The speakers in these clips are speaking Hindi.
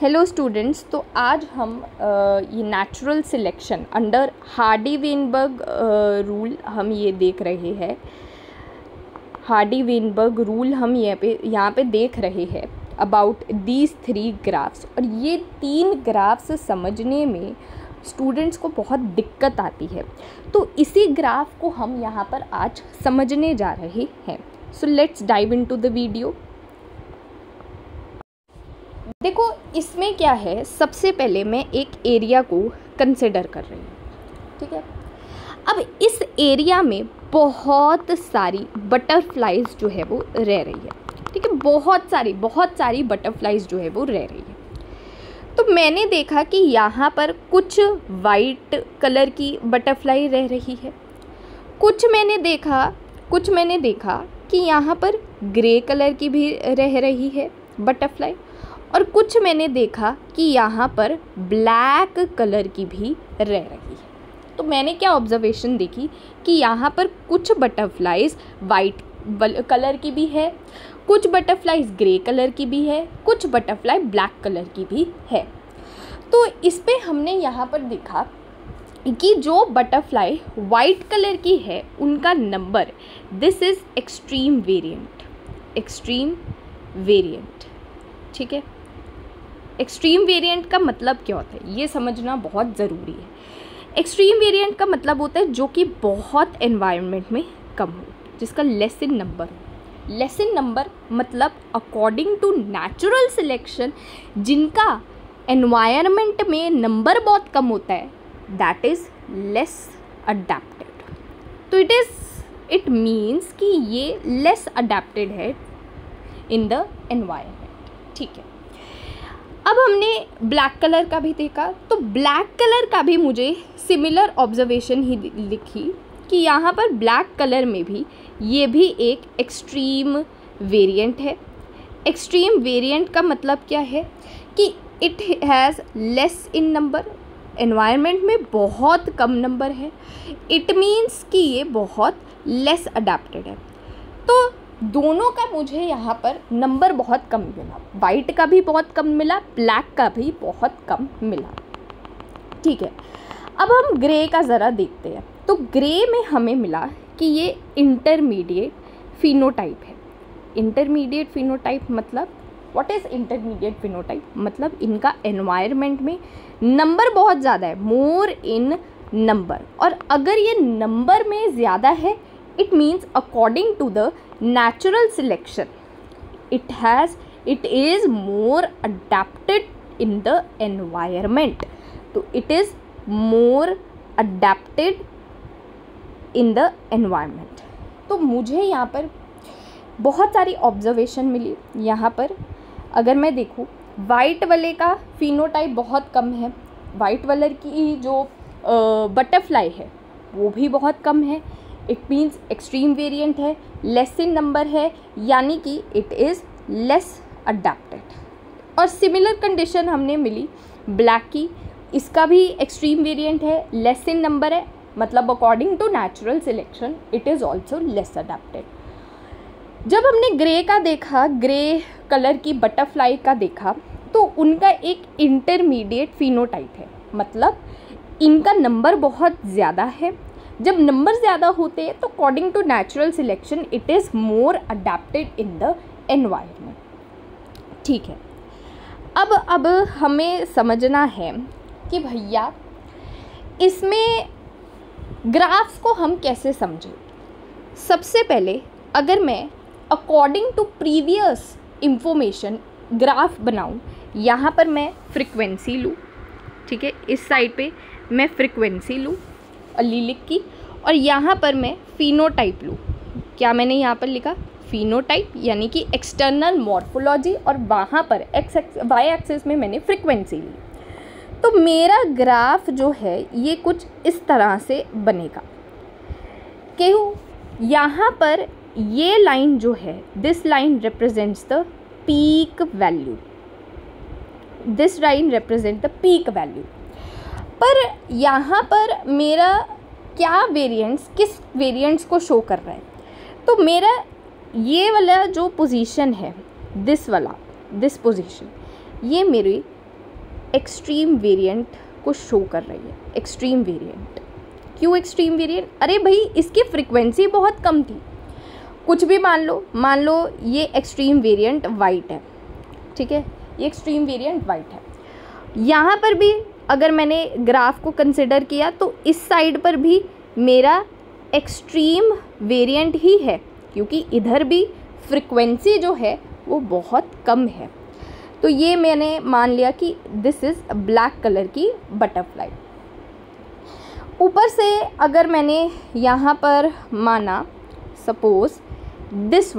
हेलो स्टूडेंट्स, तो आज हम ये natural selection under Hardy-Weinberg rule हम ये देख रहे हैं। हार्डी-वेनबर्ग रूल हम यहाँ पे देख रहे हैं अबाउट दीज 3 ग्राफ्स। और ये 3 ग्राफ्स समझने में स्टूडेंट्स को बहुत दिक्कत आती है, तो इसी ग्राफ को हम यहाँ पर आज समझने जा रहे हैं। So let's dive into the video. देखो इसमें क्या है, सबसे पहले मैं एक एरिया को कंसिडर कर रही हूँ, ठीक है। अब इस एरिया में बहुत सारी बटरफ्लाइज जो है वो रह रही है, ठीक है। बहुत सारी बटरफ्लाइज जो है वो रह रही है। तो मैंने देखा कि यहाँ पर कुछ वाइट कलर की बटरफ्लाई रह रही है, कुछ मैंने देखा कि यहाँ पर ग्रे कलर की भी रह रही है बटरफ्लाई, और कुछ मैंने देखा कि यहाँ पर ब्लैक कलर की भी रह रही है। तो मैंने क्या ऑब्जर्वेशन देखी कि यहाँ पर कुछ बटरफ्लाइज वाइट कलर की भी है, कुछ बटरफ्लाइज ग्रे कलर की भी है, कुछ बटरफ्लाई ब्लैक कलर की भी है। तो इस पे हमने यहाँ पर देखा कि जो बटरफ्लाई वाइट कलर की है उनका number, this is extreme variant, ठीक है। एक्सट्रीम वेरिएंट का मतलब क्या होता है ये समझना बहुत ज़रूरी है। एक्सट्रीम वेरिएंट का मतलब होता है जो कि बहुत एनवायरनमेंट में कम हो, जिसका लेस इन नंबर हो। लेस इन नंबर मतलब अकॉर्डिंग टू नेचुरल सिलेक्शन जिनका एनवायरनमेंट में नंबर बहुत कम होता है, दैट इज़ लेस अडेप्टेड। तो इट मीन्स कि ये लेस अडेप्टेड है इन द एनवायरनमेंट, ठीक है। अब हमने ब्लैक कलर का भी देखा, तो ब्लैक कलर का भी मुझे सिमिलर ऑब्जर्वेशन ही लिखी कि यहाँ पर ब्लैक कलर में भी ये भी एक एक्सट्रीम वेरिएंट है। एक्सट्रीम वेरिएंट का मतलब क्या है कि it has less in number, environment में बहुत कम नंबर है। इट मीन्स कि ये बहुत लेस अडेप्टेड है। तो दोनों का मुझे यहाँ पर नंबर बहुत कम मिला, वाइट का भी बहुत कम मिला, ब्लैक का भी बहुत कम मिला, ठीक है। अब हम ग्रे का ज़रा देखते हैं। तो ग्रे में हमें मिला कि ये इंटरमीडिएट फिनोटाइप है। इंटरमीडिएट फिनोटाइप मतलब व्हाट इज़ इंटरमीडिएट फिनोटाइप मतलब इनका एनवायरनमेंट में नंबर बहुत ज़्यादा है, मोर इन नंबर। और अगर ये नंबर में ज़्यादा है, it means according to the natural selection it is more adapted in the environment. तो it is more adapted in the environment। तो मुझे यहाँ पर बहुत सारी ऑब्जर्वेशन मिली। यहाँ पर अगर मैं देखूँ, वाइट वाले का फिनोटाइप बहुत कम है, वाइट वाले की जो बटरफ्लाई है वो भी बहुत कम है। इट मीन्स एक्सट्रीम वेरिएंट है, लेस इन नंबर है, यानी कि इट इज़ लेस अडेप्टेड। और सिमिलर कंडीशन हमने मिली ब्लैक की, इसका भी एक्सट्रीम वेरिएंट है, लेस इन नंबर है, मतलब according to natural selection it is also less adapted. जब हमने ग्रे का देखा, ग्रे कलर की बटरफ्लाई का देखा, तो उनका एक इंटरमीडिएट फिनोटाइप है, मतलब इनका नंबर बहुत ज़्यादा है। जब नंबर ज़्यादा होते हैं तो according to natural selection it is more adapted in the environment, ठीक है। अब हमें समझना है कि भैया इसमें ग्राफ्स को हम कैसे समझें। सबसे पहले अगर मैं according to previous information graph बनाऊं, यहाँ पर मैं फ्रीक्वेंसी लूँ, ठीक है। इस साइड पे मैं फ्रीक्वेंसी लूँ अलीलिक की, और यहाँ पर मैं फिनोटाइप लूँ। क्या मैंने यहाँ पर लिखा? फिनोटाइप, यानी कि एक्सटर्नल मॉर्फोलॉजी, और वहाँ पर वाई एक्सिस में मैंने फ्रीक्वेंसी ली। तो मेरा ग्राफ जो है ये कुछ इस तरह से बनेगा। क्यों? यहाँ पर ये लाइन जो है, this line represents the peak value, this line represent the peak value. पर यहाँ पर मेरा क्या वेरिएंट्स, किस वेरिएंट्स को शो कर रहा है? तो मेरा ये वाला जो पोजीशन है, दिस पोजीशन, ये मेरी एक्सट्रीम वेरिएंट को शो कर रही है। एक्सट्रीम वेरिएंट, क्यों एक्सट्रीम वेरिएंट? अरे भाई इसकी फ्रिक्वेंसी बहुत कम थी। कुछ भी मान लो ये एक्सट्रीम वेरिएंट वाइट है, ठीक है, ये एक्सट्रीम वेरिएंट वाइट है। यहाँ पर भी अगर मैंने ग्राफ को कंसिडर किया तो इस साइड पर भी मेरा एक्सट्रीम वेरिएंट ही है, क्योंकि इधर भी फ्रिक्वेंसी जो है वो बहुत कम है। तो ये मैंने मान लिया कि दिस इज़ ब्लैक कलर की बटरफ्लाई। ऊपर से अगर मैंने यहाँ पर माना सपोज़ दिस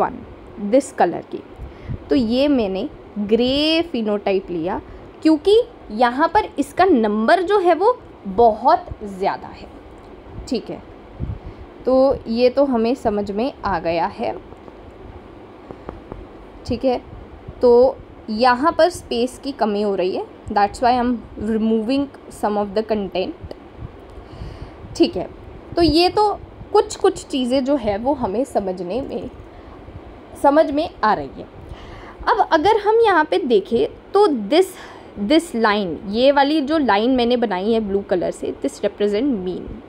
कलर की, तो ये मैंने ग्रे फिनोटाइप लिया, क्योंकि यहाँ पर इसका नंबर जो है वो बहुत ज़्यादा है, ठीक है। तो ये तो हमें समझ में आ गया है, ठीक है। तो यहाँ पर स्पेस की कमी हो रही है, that's why I am removing some of the content, ठीक है। तो ये तो कुछ चीज़ें जो है वो हमें समझ में आ रही है। अब अगर हम यहाँ पे देखें तो दिस लाइन, ये वाली जो लाइन मैंने बनाई है ब्लू कलर से, दिस रिप्रेजेंट मीन,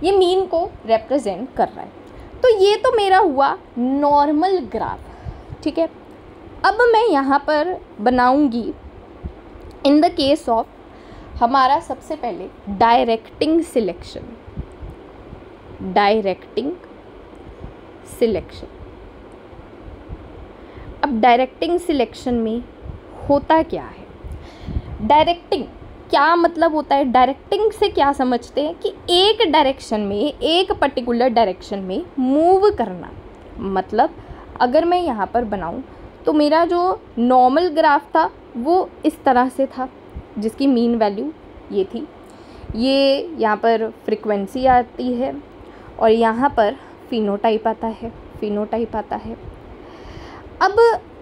ये मीन को रिप्रेजेंट कर रहा है। तो ये तो मेरा हुआ नॉर्मल ग्राफ, ठीक है। अब मैं यहाँ पर बनाऊंगी इन द केस ऑफ हमारा सबसे पहले डायरेक्टिंग सिलेक्शन। अब डायरेक्टिंग सिलेक्शन में होता क्या है? डायरेक्टिंग क्या मतलब होता है? डायरेक्टिंग से क्या समझते हैं कि एक डायरेक्शन में, एक पर्टिकुलर डायरेक्शन में मूव करना। मतलब अगर मैं यहाँ पर बनाऊँ तो मेरा जो नॉर्मल ग्राफ था वो इस तरह से था, जिसकी मीन वैल्यू ये थी। ये यहाँ पर फ्रीक्वेंसी आती है और यहाँ पर फिनोटाइप आता है। अब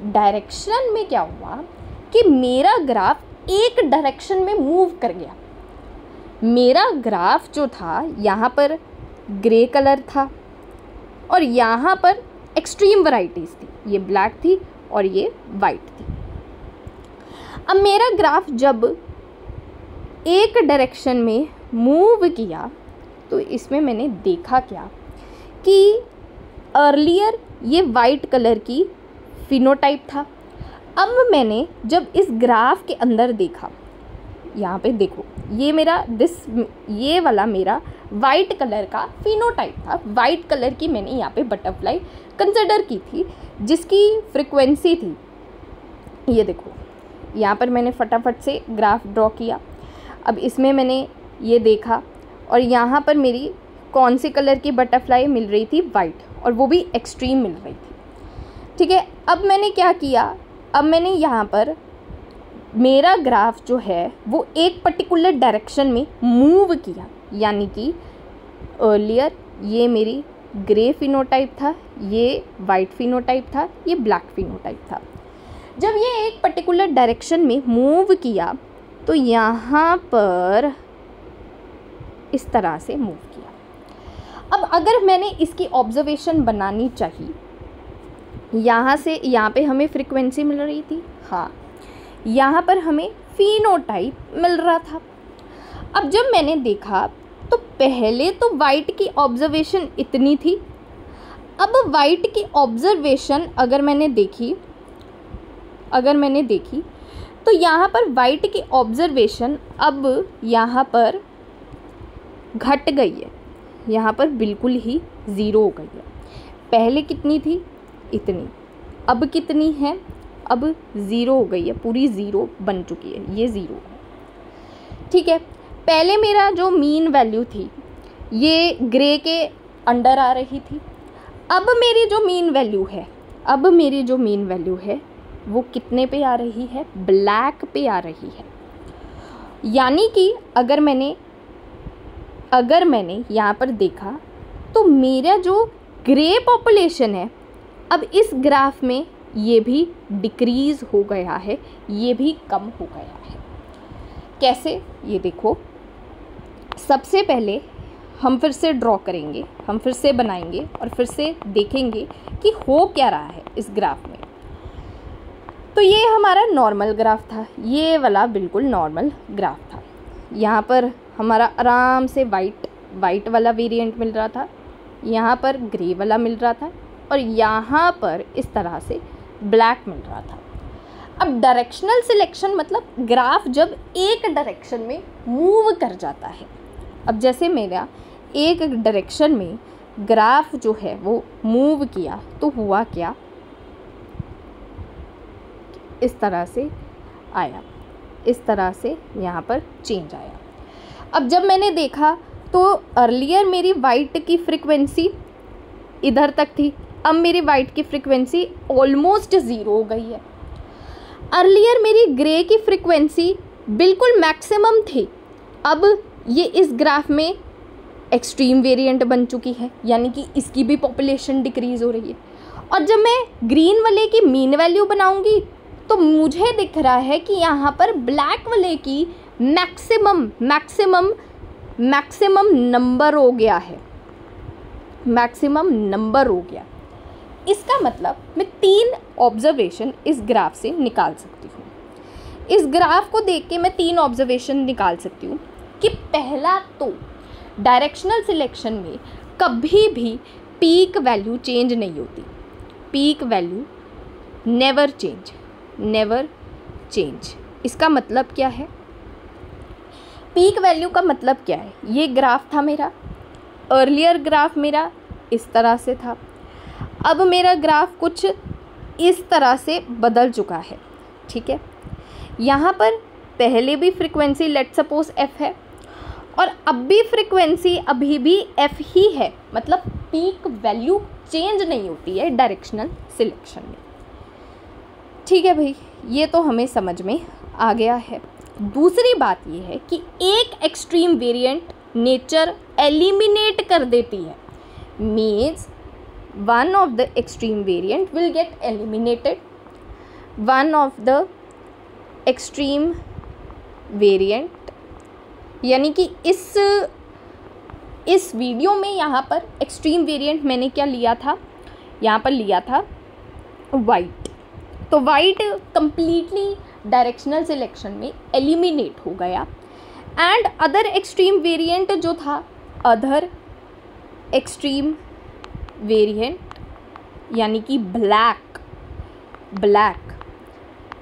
डायरेक्शन में क्या हुआ कि मेरा ग्राफ एक डायरेक्शन में मूव कर गया। मेरा ग्राफ जो था यहाँ पर ग्रे कलर था और यहाँ पर एक्सट्रीम वैराइटीज़ थी, ये ब्लैक थी और ये वाइट थी। अब मेरा ग्राफ जब एक डायरेक्शन में मूव किया तो इसमें मैंने देखा क्या कि अर्लियर ये वाइट कलर की फिनोटाइप था। अब मैंने जब इस ग्राफ के अंदर देखा, यहाँ पे देखो, ये वाला मेरा वाइट कलर का फिनोटाइप था। वाइट कलर की मैंने यहाँ पे बटरफ्लाई कंसिडर की थी, जिसकी फ्रिक्वेंसी थी, ये देखो, यहाँ पर मैंने फटाफट से ग्राफ ड्रॉ किया। अब इसमें मैंने ये देखा और यहाँ पर मेरी कौन सी कलर की बटरफ्लाई मिल रही थी? वाइट, और वो भी एक्सट्रीम मिल रही थी, ठीक है। अब मैंने क्या किया? अब मैंने यहाँ पर मेरा ग्राफ जो है वो एक पर्टिकुलर डायरेक्शन में मूव किया, यानी कि अर्लियर ये मेरी ग्रे फिनोटाइप था, ये वाइट फिनोटाइप था, ये ब्लैक फिनोटाइप था। जब ये एक पर्टिकुलर डायरेक्शन में मूव किया तो यहाँ पर इस तरह से मूव किया। अब अगर मैंने इसकी ऑब्जर्वेशन बनानी चाहिए, यहाँ से यहाँ पे हमें फ्रीक्वेंसी मिल रही थी, हाँ, यहाँ पर हमें फिनोटाइप मिल रहा था। अब जब मैंने देखा तो पहले तो वाइट की ऑब्जर्वेशन इतनी थी। अब वाइट की ऑब्जर्वेशन अगर मैंने देखी तो यहाँ पर वाइट की ऑब्जर्वेशन अब यहाँ पर घट गई है, यहाँ पर बिल्कुल ही ज़ीरो हो गई है। पहले कितनी थी? इतनी। अब कितनी है? अब ज़ीरो हो गई है, पूरी ज़ीरो बन चुकी है, ये ज़ीरो है, ठीक है। पहले मेरा जो मीन वैल्यू थी ये ग्रे के अंडर आ रही थी। अब मेरी जो मीन वैल्यू है वो कितने पे आ रही है? ब्लैक पे आ रही है। यानी कि अगर मैंने यहाँ पर देखा तो मेरा जो ग्रे पॉपुलेशन है अब इस ग्राफ में ये भी डिक्रीज़ हो गया है, ये भी कम हो गया है। कैसे? ये देखो, सबसे पहले हम फिर से ड्रॉ करेंगे, हम फिर से बनाएंगे और फिर से देखेंगे कि हो क्या रहा है इस ग्राफ में। तो ये हमारा नॉर्मल ग्राफ था, ये वाला बिल्कुल नॉर्मल ग्राफ था। यहाँ पर हमारा आराम से वाइट वाला वेरिएंट मिल रहा था, यहाँ पर ग्रे वाला मिल रहा था, और यहाँ पर इस तरह से ब्लैक मिल रहा था। अब डायरेक्शनल सिलेक्शन मतलब ग्राफ जब एक डायरेक्शन में मूव कर जाता है। अब जैसे मेरा एक डायरेक्शन में ग्राफ जो है वो मूव किया तो हुआ क्या, इस तरह से आया, इस तरह से यहाँ पर चेंज आया। अब जब मैंने देखा तो अर्लियर मेरी वाइट की फ्रीक्वेंसी इधर तक थी, अब मेरी वाइट की फ्रीक्वेंसी ऑलमोस्ट ज़ीरो हो गई है। अर्लियर मेरी ग्रे की फ्रीक्वेंसी बिल्कुल मैक्सिमम थी, अब ये इस ग्राफ में एक्सट्रीम वेरिएंट बन चुकी है, यानी कि इसकी भी पॉपुलेशन डिक्रीज़ हो रही है। और जब मैं ग्रीन वाले की मीन वैल्यू बनाऊंगी तो मुझे दिख रहा है कि यहाँ पर ब्लैक वाले की मैक्सिमम नंबर हो गया है, मैक्सिमम नंबर हो गया। इसका मतलब मैं 3 ऑब्जर्वेशन इस ग्राफ से निकाल सकती हूँ। इस ग्राफ को देख के मैं 3 ऑब्जर्वेशन निकाल सकती हूँ कि पहला तो डायरेक्शनल सिलेक्शन में कभी भी पीक वैल्यू चेंज नहीं होती, पीक वैल्यू नेवर चेंज। इसका मतलब क्या है, पीक वैल्यू का मतलब क्या है, ये ग्राफ था मेरा, अर्लियर ग्राफ मेरा इस तरह से था, अब मेरा ग्राफ कुछ इस तरह से बदल चुका है, ठीक है। यहाँ पर पहले भी फ्रीक्वेंसी लेट सपोज f है और अब भी फ्रीक्वेंसी अभी भी f ही है, मतलब पीक वैल्यू चेंज नहीं होती है डायरेक्शनल सिलेक्शन में, ठीक है भाई। ये तो हमें समझ में आ गया है। दूसरी बात ये है कि एक एक्सट्रीम वेरिएंट नेचर एलिमिनेट कर देती है, means one of the extreme variant will get eliminated, one of the extreme variant, यानी कि इस वीडियो में यहाँ पर एक्सट्रीम वेरिएंट मैंने क्या लिया था, यहाँ पर लिया था वाइट, तो वाइट कंप्लीटली डायरेक्शनल सिलेक्शन में एलिमिनेट हो गया। एंड अदर एक्सट्रीम वेरिएंट जो था, अदर एक्सट्रीम वेरिएंट यानी कि ब्लैक,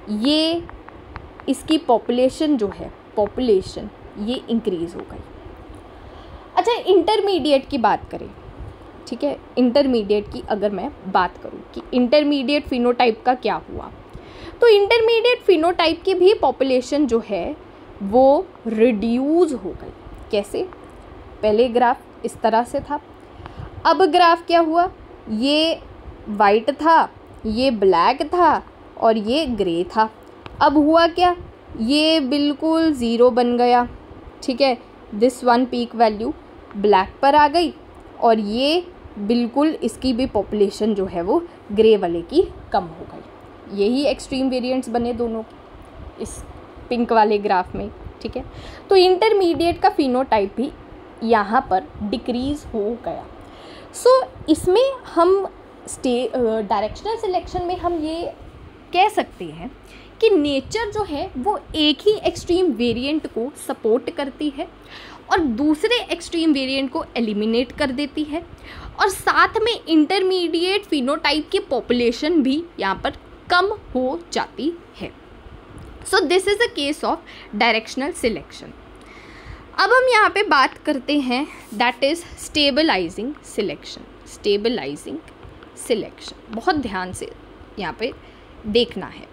ये इसकी पॉपुलेशन जो है, पॉपुलेशन ये इंक्रीज़ हो गई। अच्छा, इंटरमीडिएट की बात करें, ठीक है, इंटरमीडिएट की अगर मैं बात करूं कि इंटरमीडिएट फिनोटाइप का क्या हुआ, तो इंटरमीडिएट फिनोटाइप की भी पॉपुलेशन जो है वो रिड्यूस हो गई। कैसे, पहले ग्राफ इस तरह से था, अब ग्राफ क्या हुआ, ये वाइट था, ये ब्लैक था और ये ग्रे था। अब हुआ क्या, ये बिल्कुल ज़ीरो बन गया, ठीक है। This one peak value black पर आ गई और ये बिल्कुल इसकी भी पॉपुलेशन जो है वो ग्रे वाले की कम हो गई। यही एक्सट्रीम वेरिएंट्स बने दोनों इस पिंक वाले ग्राफ में, ठीक है। तो इंटरमीडिएट का फिनोटाइप भी यहाँ पर डिक्रीज़ हो गया। सो इसमें हम डायरेक्शनल सिलेक्शन में हम ये कह सकते हैं कि नेचर जो है वो एक ही एक्सट्रीम वेरिएंट को सपोर्ट करती है और दूसरे एक्सट्रीम वेरिएंट को एलिमिनेट कर देती है, और साथ में इंटरमीडिएट फिनोटाइप की पॉपुलेशन भी यहाँ पर कम हो जाती है। So this is a case of directional selection. अब हम यहाँ पे बात करते हैं that is stabilising selection. Stabilising selection बहुत ध्यान से यहाँ पे देखना है।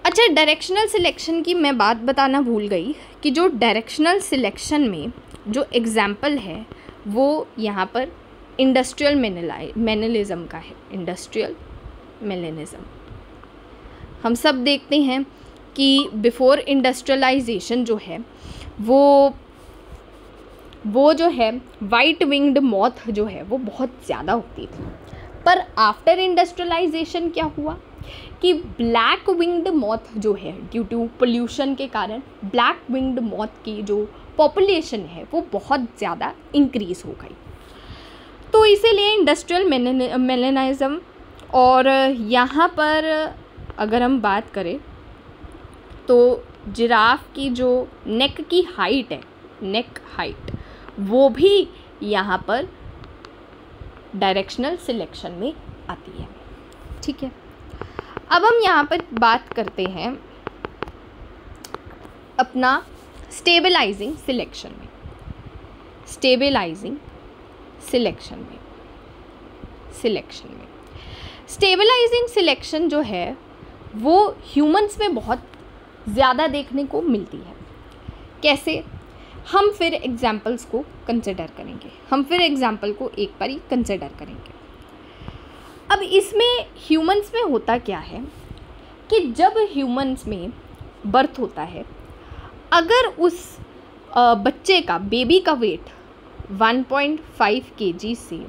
अच्छा, डायरेक्शनल सिलेक्शन की मैं बात बताना भूल गई कि जो डायरेक्शनल सिलेक्शन में जो एग्जाम्पल है वो यहाँ पर इंडस्ट्रियल मैनलिज्म का है। इंडस्ट्रियल मैनलिज्म हम सब देखते हैं कि बिफोर इंडस्ट्रियलाइजेशन जो है वो जो है वाइट विंग्ड मॉथ जो है वो बहुत ज़्यादा होती थी, पर आफ्टर इंडस्ट्रियलाइजेशन क्या हुआ कि ब्लैक विंग्ड मॉथ जो है ड्यू टू पोल्यूशन के कारण ब्लैक विंग्ड मॉथ की जो पॉपुलेशन है वो बहुत ज़्यादा इंक्रीज़ हो गई। तो इसीलिए इंडस्ट्रियल मैनलिज्म, और यहाँ पर अगर हम बात करें तो जिराफ की जो नेक की हाइट है, नेक हाइट, वो भी यहाँ पर डायरेक्शनल सिलेक्शन में आती है। ठीक है, अब हम यहाँ पर बात करते हैं अपना स्टेबलाइजिंग सिलेक्शन में। स्टेबलाइजिंग सिलेक्शन में स्टेबलाइजिंग सिलेक्शन जो है वो ह्यूमंस में बहुत ज़्यादा देखने को मिलती है। कैसे? हम फिर एग्जाम्पल्स को कंसिडर करेंगे, हम फिर एग्जाम्पल को एक बार ही कंसिडर करेंगे। अब इसमें ह्यूमंस में होता क्या है कि जब ह्यूमंस में बर्थ होता है, अगर उस बच्चे का, बेबी का वेट 1.5 kg से,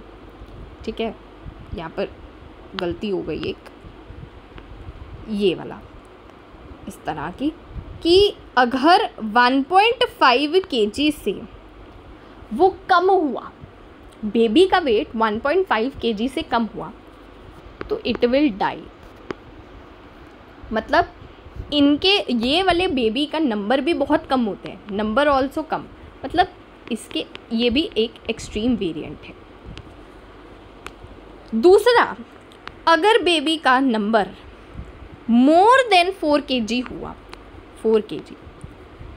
ठीक है, यहाँ पर गलती हो गई एक, ये वाला इस तरह की, कि अगर 1.5 kg से वो कम हुआ, बेबी का वेट 1.5 kg से कम हुआ, तो इट विल डाई। मतलब इनके ये वाले बेबी का नंबर भी बहुत कम होते हैं, नंबर ऑल्सो कम, मतलब इसके ये भी एक एक्सट्रीम वेरिएंट है। दूसरा, अगर बेबी का नंबर मोर देन 4 kg हुआ, 4 kg,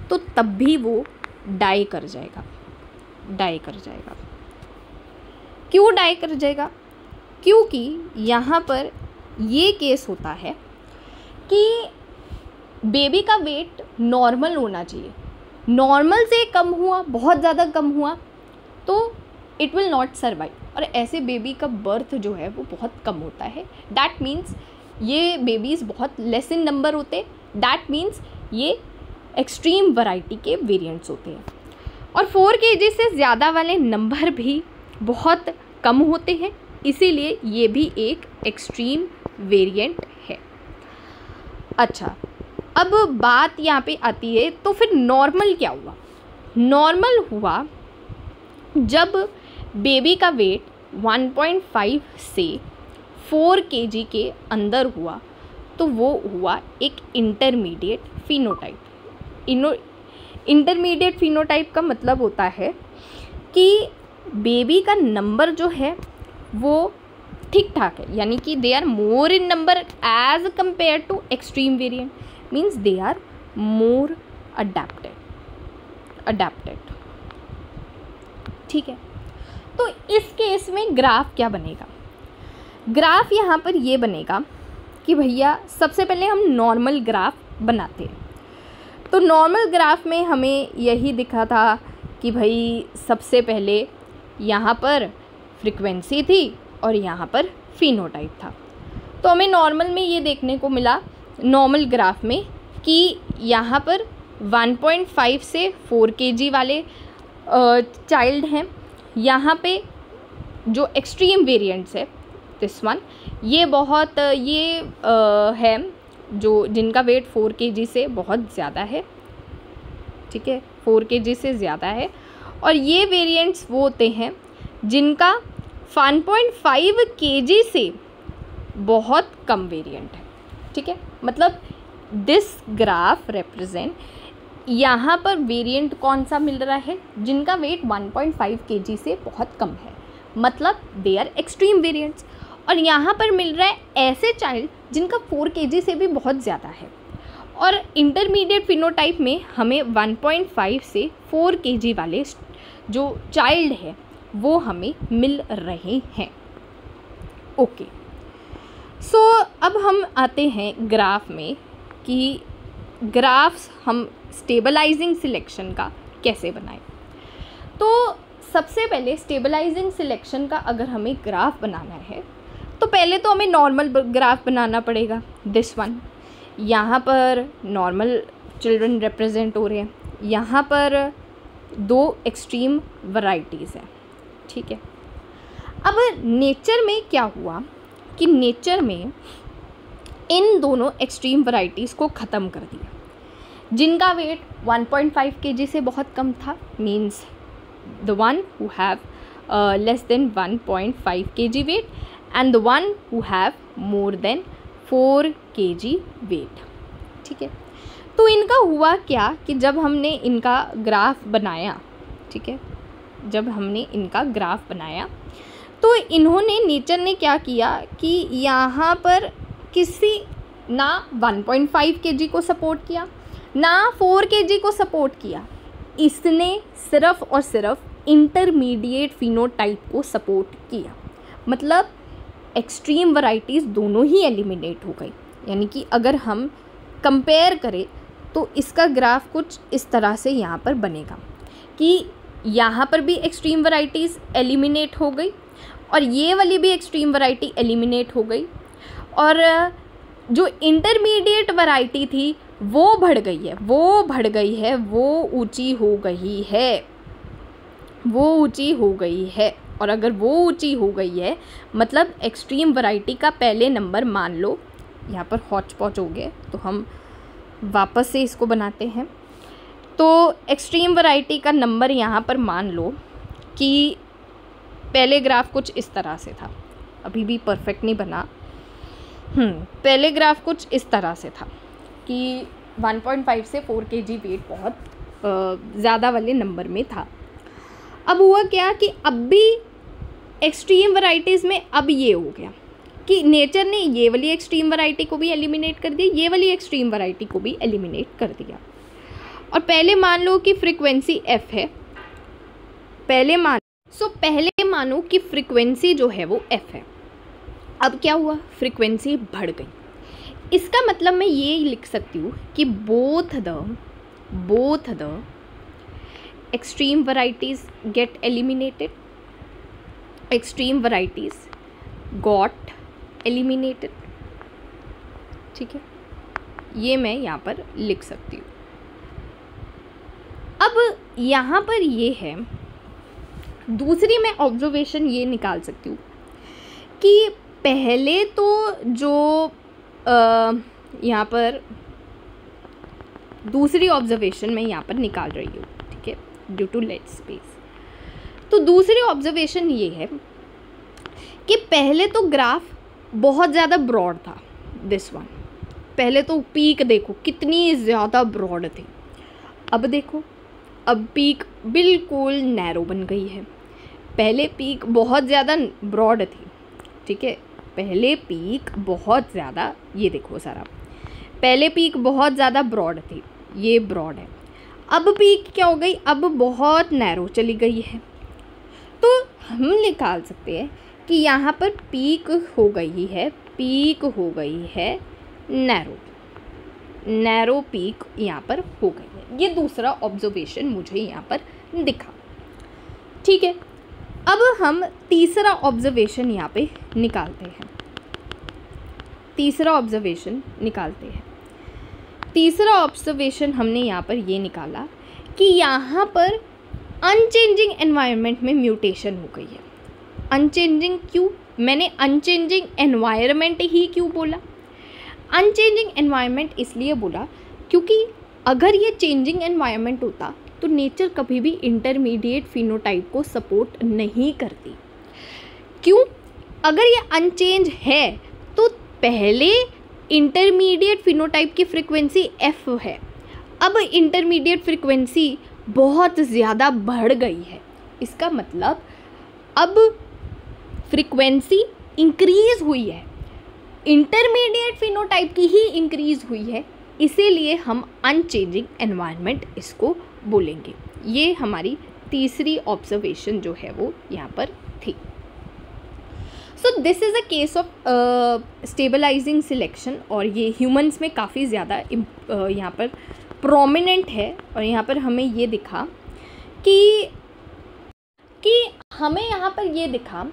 तो तब भी वो डाई कर जाएगा, डाई कर जाएगा। क्यों डाई कर जाएगा? क्योंकि यहाँ पर ये केस होता है कि बेबी का वेट नॉर्मल होना चाहिए, नॉर्मल से कम हुआ, बहुत ज़्यादा कम हुआ तो इट विल नॉट सर्वाइव, और ऐसे बेबी का बर्थ जो है वो बहुत कम होता है। दैट मीन्स ये बेबीज़ बहुत लेस इन नंबर होते, दैट मीन्स ये एक्सट्रीम वैरायटी के वेरिएंट्स होते हैं। और 4 kg से ज़्यादा वाले नंबर भी बहुत कम होते हैं, इसीलिए ये भी एक एक्सट्रीम वेरिएंट है। अच्छा, अब बात यहाँ पे आती है, तो फिर नॉर्मल क्या हुआ? नॉर्मल हुआ जब बेबी का वेट 1.5 से 4 kg के अंदर हुआ, तो वो हुआ एक इंटरमीडिएट फिनोटाइप। इंटरमीडिएट फिनोटाइप का मतलब होता है कि बेबी का नंबर जो है वो ठीक ठाक है, यानी कि they are more in number as compare to extreme variant, means they are more adapted. ठीक है, तो इस केस में ग्राफ क्या बनेगा? ग्राफ यहाँ पर ये बनेगा कि भैया सबसे पहले हम नॉर्मल ग्राफ बनाते हैं। तो नॉर्मल ग्राफ में हमें यही दिखा था कि भाई सबसे पहले यहाँ पर फ्रीक्वेंसी थी और यहाँ पर फिनोटाइप था। तो हमें नॉर्मल में ये देखने को मिला, नॉर्मल ग्राफ में, कि यहाँ पर 1.5 से 4 kg वाले चाइल्ड हैं, यहाँ पे जो एक्सट्रीम वेरिएंट्स है दिस वन, ये बहुत है जो जिनका वेट 4 kg से बहुत ज़्यादा है, ठीक है, 4 kg से ज़्यादा है। और ये वेरिएंट्स वो होते हैं जिनका 1.5 kg से बहुत कम वेरिएंट है। ठीक है, मतलब दिस ग्राफ रिप्रेजेंट, यहाँ पर वेरिएंट कौन सा मिल रहा है? जिनका वेट 1.5 kg से बहुत कम है, मतलब दे आर एक्सट्रीम वेरिएंट्स। और यहाँ पर मिल रहा है ऐसे चाइल्ड जिनका 4 kg से भी बहुत ज़्यादा है। और इंटरमीडिएट फिनोटाइप में हमें 1.5 से 4 kg वाले जो चाइल्ड है वो हमें मिल रहे हैं। ओके, सो अब हम आते हैं ग्राफ में कि ग्राफ्स हम स्टेबलाइजिंग सिलेक्शन का कैसे बनाएं। तो सबसे पहले स्टेबलाइजिंग सिलेक्शन का अगर हमें ग्राफ बनाना है तो पहले तो हमें नॉर्मल ग्राफ बनाना पड़ेगा, दिस वन। यहाँ पर नॉर्मल चिल्ड्रन रिप्रेजेंट हो रहे हैं, यहाँ पर 2 एक्सट्रीम वैरायटीज़ हैं। ठीक है, अब नेचर में क्या हुआ कि नेचर में इन दोनों एक्सट्रीम वैरायटीज़ को ख़त्म कर दिया। जिनका वेट 1.5 kg से बहुत कम था, means the one who have less than 1.5 kg weight, and the one who have more than 4 kg weight. ठीक है, तो इनका हुआ क्या कि जब हमने इनका ग्राफ बनाया, ठीक है, जब हमने इनका ग्राफ बनाया तो इन्होंने, नेचर ने क्या किया कि यहाँ पर किसी ना 1.5 kg को सपोर्ट किया ना 4 kg को सपोर्ट किया, इसने सिर्फ और सिर्फ इंटरमीडिएट फिनोटाइप को सपोर्ट किया। मतलब एक्सट्रीम वैरायटीज़ दोनों ही एलिमिनेट हो गई। यानी कि अगर हम कंपेयर करें तो इसका ग्राफ कुछ इस तरह से यहाँ पर बनेगा कि यहाँ पर भी एक्सट्रीम वैरायटीज़ एलिमिनेट हो गई और ये वाली भी एक्सट्रीम वैरायटी एलिमिनेट हो गई, और जो इंटरमीडिएट वैरायटी थी वो बढ़ गई है, वो बढ़ गई है, वो ऊंची हो गई है, वो ऊंची हो गई है। और अगर वो ऊंची हो गई है मतलब एक्सट्रीम वैरायटी का पहले नंबर मान लो, यहाँ पर हॉच पॉच हो गए तो हम वापस से इसको बनाते हैं। तो एक्सट्रीम वैरायटी का नंबर यहाँ पर मान लो कि पहले ग्राफ कुछ इस तरह से था, अभी भी परफेक्ट नहीं बना, पहले ग्राफ कुछ इस तरह से था कि 1.5 से 4 kg वेट बहुत ज़्यादा वाले नंबर में था। अब हुआ क्या कि अब भी एक्सट्रीम वैरायटीज़ में अब ये हो गया कि नेचर ने ये वाली एक्सट्रीम वैरायटी को भी एलिमिनेट कर दिया, ये वाली एक्सट्रीम वैरायटी को भी एलिमिनेट कर दिया। और पहले मान लो कि फ्रीक्वेंसी f है, पहले मानो कि फ्रीक्वेंसी जो है वो f है। अब क्या हुआ, फ्रीक्वेंसी बढ़ गई। इसका मतलब मैं ये लिख सकती हूँ कि both the extreme varieties get eliminated, extreme varieties got eliminated. ठीक है, ये मैं यहाँ पर लिख सकती हूँ। अब यहाँ पर ये है, दूसरी मैं ऑब्जर्वेशन ये निकाल सकती हूँ कि पहले तो जो यहाँ पर दूसरी ऑब्जर्वेशन मैं यहाँ पर निकाल रही हूँ, ठीक है, ड्यू टू लेट स्पेस। तो दूसरी ऑब्जर्वेशन ये है कि पहले तो ग्राफ बहुत ज़्यादा ब्रॉड था, दिस वन, पहले तो पीक देखो कितनी ज़्यादा ब्रॉड थी। अब देखो, अब पीक बिल्कुल नैरो बन गई है। पहले पीक बहुत ज़्यादा ब्रॉड थी, ठीक है, पहले पीक बहुत ज़्यादा, ये देखो सारा, पहले पीक बहुत ज़्यादा ब्रॉड थी, ये ब्रॉड है। अब पीक क्या हो गई, अब बहुत नैरो चली गई है। तो हम निकाल सकते हैं कि यहाँ पर पीक हो गई है, पीक हो गई है नैरो, नैरो पीक यहाँ पर हो गई है। ये दूसरा ऑब्जर्वेशन मुझे यहाँ पर दिखा। ठीक है, अब हम तीसरा ऑब्जर्वेशन यहाँ पे निकालते हैं। तीसरा ऑब्जर्वेशन निकालते हैं। तीसरा ऑब्जर्वेशन हमने यहाँ पर ये निकाला कि यहाँ पर अनचेंजिंग एनवायरनमेंट में म्यूटेशन हो गई है। अनचेंजिंग क्यों, मैंने अनचेंजिंग एनवायरनमेंट ही क्यों बोला? अनचेंजिंग एनवायरनमेंट इसलिए बोला क्योंकि अगर ये चेंजिंग एनवायरनमेंट होता तो नेचर कभी भी इंटरमीडिएट फिनोटाइप को सपोर्ट नहीं करती। क्यों? अगर ये अनचेंज है तो पहले इंटरमीडिएट फिनोटाइप की फ्रीक्वेंसी f है, अब इंटरमीडिएट फ्रीक्वेंसी बहुत ज़्यादा बढ़ गई है। इसका मतलब अब फ्रीक्वेंसी इंक्रीज़ हुई है, इंटरमीडिएट फिनोटाइप की ही इंक्रीज़ हुई है, इसीलिए हम अनचेंजिंग एनवायरनमेंट इसको बोलेंगे। ये हमारी तीसरी ऑब्जर्वेशन जो है वो यहाँ पर थी। So this is a case of stabilising selection, और ये ह्यूमंस में काफ़ी ज़्यादा यहाँ पर प्रोमिनेंट है। और यहाँ पर हमें ये दिखा कि हमें यहाँ पर ये दिखा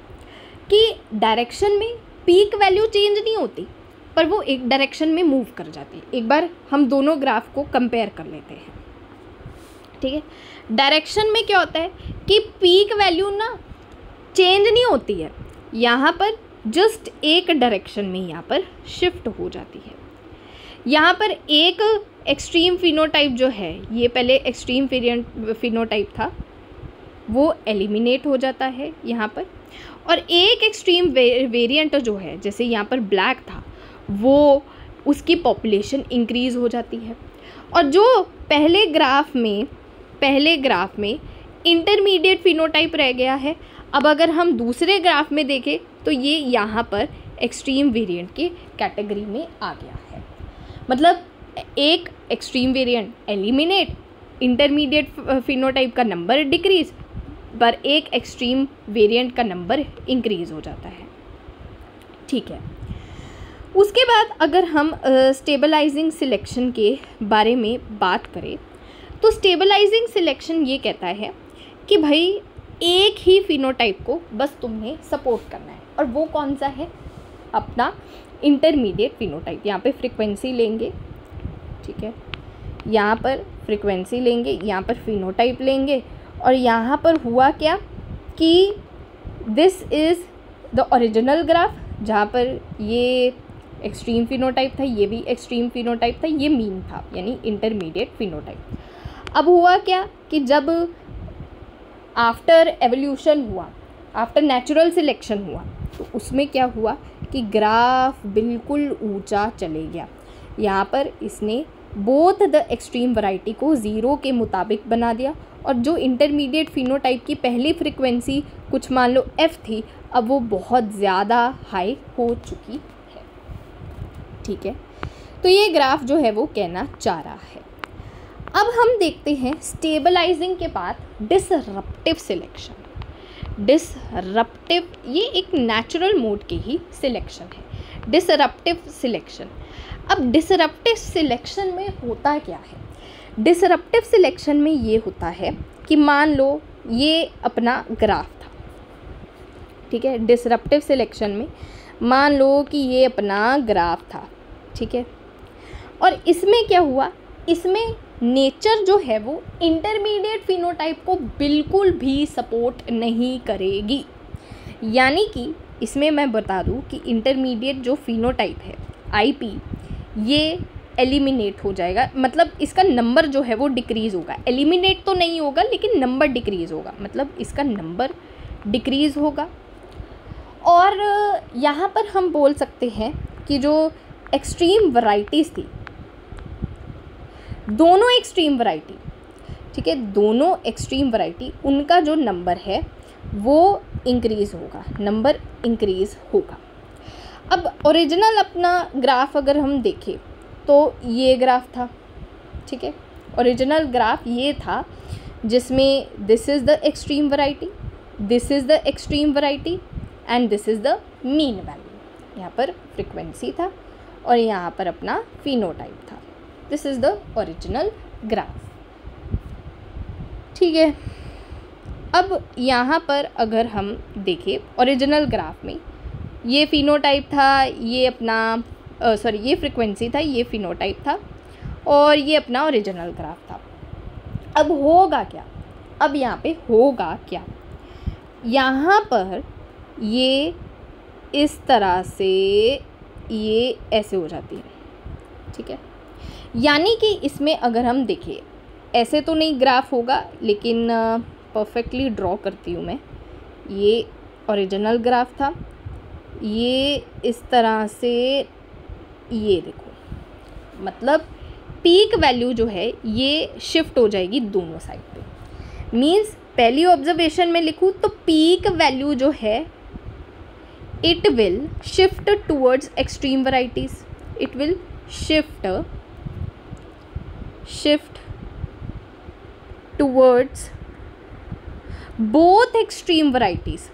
कि डायरेक्शन में पीक वैल्यू चेंज नहीं होती, पर वो एक डायरेक्शन में मूव कर जाती है। एक बार हम दोनों ग्राफ को कंपेयर कर लेते हैं। ठीक है, डायरेक्शन में क्या होता है कि पीक वैल्यू ना चेंज नहीं होती है, यहाँ पर जस्ट एक डायरेक्शन में यहाँ पर शिफ्ट हो जाती है। यहाँ पर एक एक्सट्रीम फिनोटाइप जो है, ये पहले एक्सट्रीम फिनोटाइप था, वो एलिमिनेट हो जाता है यहाँ पर, और एक एक्सट्रीम वेरिएंट जो है, जैसे यहाँ पर ब्लैक था, वो उसकी पॉपुलेशन इंक्रीज़ हो जाती है। और जो पहले ग्राफ में इंटरमीडिएट फिनोटाइप रह गया है, अब अगर हम दूसरे ग्राफ में देखें तो ये यहाँ पर एक्सट्रीम वेरिएंट की कैटेगरी में आ गया है। मतलब एक extreme variant eliminate, intermediate phenotype का नंबर डिक्रीज, पर एक एक्सट्रीम वेरिएंट का नंबर इंक्रीज हो जाता है। ठीक है, उसके बाद अगर हम स्टेबलाइजिंग सिलेक्शन के बारे में बात करें तो स्टेबलाइजिंग सिलेक्शन ये कहता है कि भाई एक ही फिनोटाइप को बस तुमने सपोर्ट करना है, और वो कौन सा है? अपना इंटरमीडिएट फिनोटाइप। यहाँ पे फ्रीक्वेंसी लेंगे, ठीक है, यहाँ पर फ्रीक्वेंसी लेंगे, यहाँ पर फिनोटाइप लेंगे, और यहाँ पर हुआ क्या कि this is the original graph, जहाँ पर ये एक्सट्रीम फिनोटाइप था, ये भी एक्सट्रीम फिनोटाइप था, ये मीन था, यानी इंटरमीडिएट फिनोटाइप। अब हुआ क्या कि जब आफ्टर एवोल्यूशन हुआ, आफ्टर नेचुरल सिलेक्शन हुआ, तो उसमें क्या हुआ कि ग्राफ बिल्कुल ऊंचा चले गया। यहाँ पर इसने बोथ द एक्सट्रीम वैरायटी को 0 के मुताबिक बना दिया, और जो इंटरमीडिएट फिनोटाइप की पहली फ्रीक्वेंसी कुछ मान लो f थी, अब वो बहुत ज़्यादा हाई हो चुकी है। ठीक है, तो ये ग्राफ जो है वो कहना चाह रहा है। अब हम देखते हैं स्टेबलाइजिंग के बाद डिसरप्टिव सिलेक्शन। डिसरप्टिव ये एक नेचुरल मोड की ही सिलेक्शन है, डिसरप्टिव सिलेक्शन। अब डिसरप्टिव सिलेक्शन में होता क्या है? डिसरप्टिव सिलेक्शन में ये होता है कि मान लो ये अपना ग्राफ था, ठीक है, डिसरप्टिव सिलेक्शन में मान लो कि ये अपना ग्राफ था, ठीक है, और इसमें क्या हुआ, इसमें नेचर जो है वो इंटरमीडिएट फिनोटाइप को बिल्कुल भी सपोर्ट नहीं करेगी। यानी कि इसमें मैं बता दूं कि इंटरमीडिएट जो फिनोटाइप है IP, ये एलिमिनेट हो जाएगा, मतलब इसका नंबर जो है वो डिक्रीज़ होगा। एलिमिनेट तो नहीं होगा लेकिन नंबर डिक्रीज़ होगा, मतलब इसका नंबर डिक्रीज़ होगा। और यहाँ पर हम बोल सकते हैं कि जो एक्सट्रीम वैराइटीज़ थी, दोनों एक्सट्रीम वैरायटी, ठीक है, दोनों एक्सट्रीम वैरायटी, उनका जो नंबर है वो इंक्रीज़ होगा, नंबर इंक्रीज़ होगा। अब ओरिजिनल अपना ग्राफ अगर हम देखें तो ये ग्राफ था, ठीक है, ओरिजिनल ग्राफ ये था जिसमें this is the extreme variety, this is the extreme variety and this is the mean value. यहाँ पर फ्रीक्वेंसी था और यहाँ पर अपना फिनोटाइप था। This is the original graph. ठीक है, अब यहाँ पर अगर हम देखें ओरिजिनल ग्राफ में ये फिनोटाइप था, ये अपना ये फ्रीक्वेंसी था, ये फिनोटाइप था, और ये अपना ओरिजिनल ग्राफ था। अब होगा क्या? अब यहाँ पे होगा क्या, यहाँ पर ये इस तरह से ये ऐसे हो जाती है, ठीक है, यानी कि इसमें अगर हम देखें, ऐसे तो नहीं ग्राफ होगा लेकिन परफेक्टली ड्रॉ करती हूँ मैं। ये ओरिजिनल ग्राफ था, ये इस तरह से, ये देखो, मतलब पीक वैल्यू जो है ये शिफ्ट हो जाएगी दोनों साइड पे। मींस पहली ऑब्जर्वेशन में लिखूँ तो पीक वैल्यू जो है it will shift towards extreme varieties, it will shift towards both extreme varieties,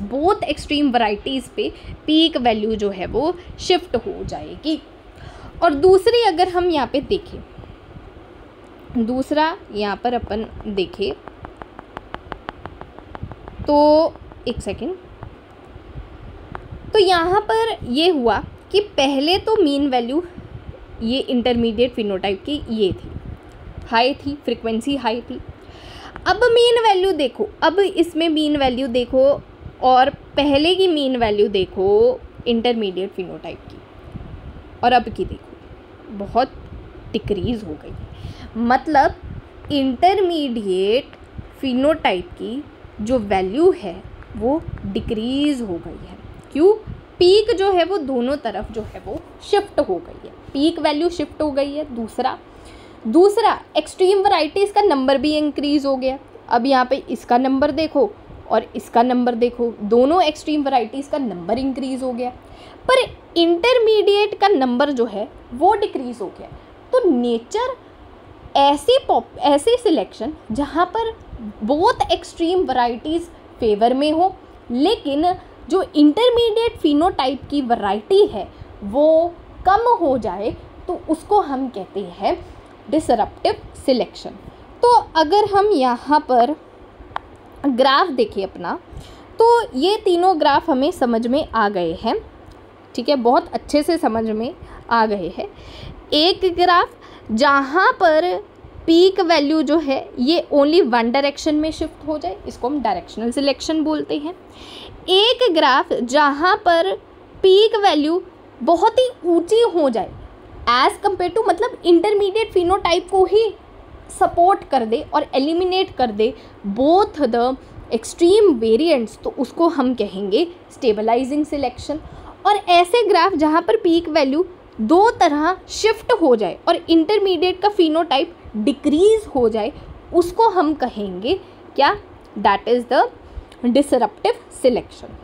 both extreme varieties पे पीक वैल्यू जो है वो शिफ्ट हो जाएगी। और दूसरी अगर हम यहाँ पे देखें, दूसरा यहाँ पर अपन देखें तो एक सेकेंड, तो यहाँ पर ये हुआ कि पहले तो मीन वैल्यू ये इंटरमीडिएट फिनोटाइप की ये थी, हाई थी, फ्रीक्वेंसी हाई थी। अब मीन वैल्यू देखो, अब इसमें मीन वैल्यू देखो और पहले की मीन वैल्यू देखो इंटरमीडिएट फिनोटाइप की, और अब की देखो, बहुत डिक्रीज़ हो गई। मतलब इंटरमीडिएट फिनोटाइप की जो वैल्यू है वो डिक्रीज़ हो गई है। क्यों? पीक जो है वो दोनों तरफ जो है वो शिफ्ट हो गई है, पीक वैल्यू शिफ्ट हो गई है। दूसरा एक्सट्रीम वैरायटीज़ का नंबर भी इंक्रीज़ हो गया। अब यहाँ पे इसका नंबर देखो और इसका नंबर देखो, दोनों एक्सट्रीम वैरायटीज़ का नंबर इंक्रीज़ हो गया, पर इंटरमीडिएट का नंबर जो है वो डिक्रीज़ हो गया। तो नेचर ऐसी सिलेक्शन जहाँ पर बोथ एक्सट्रीम वैरायटीज़ फेवर में हो, लेकिन जो इंटरमीडिएट फिनोटाइप की वैरायटी है वो कम हो जाए, तो उसको हम कहते हैं डिसरप्टिव सिलेक्शन। तो अगर हम यहाँ पर ग्राफ देखें अपना, तो ये तीनों ग्राफ हमें समझ में आ गए हैं, ठीक है, बहुत अच्छे से समझ में आ गए हैं। एक ग्राफ जहाँ पर पीक वैल्यू जो है ये ओनली वन डायरेक्शन में शिफ्ट हो जाए, इसको हम डायरेक्शनल सिलेक्शन बोलते हैं। एक ग्राफ जहाँ पर पीक वैल्यू बहुत ही ऊंची हो जाए एज़ कम्पेयर टू, मतलब इंटरमीडिएट फिनोटाइप को ही सपोर्ट कर दे और एलिमिनेट कर they both the extreme variants, तो उसको हम कहेंगे स्टेबलाइजिंग सिलेक्शन। और ऐसे ग्राफ जहाँ पर पीक वैल्यू दो तरह शिफ्ट हो जाए और इंटरमीडिएट का फिनोटाइप डिक्रीज हो जाए, उसको हम कहेंगे क्या? That is the disruptive selection.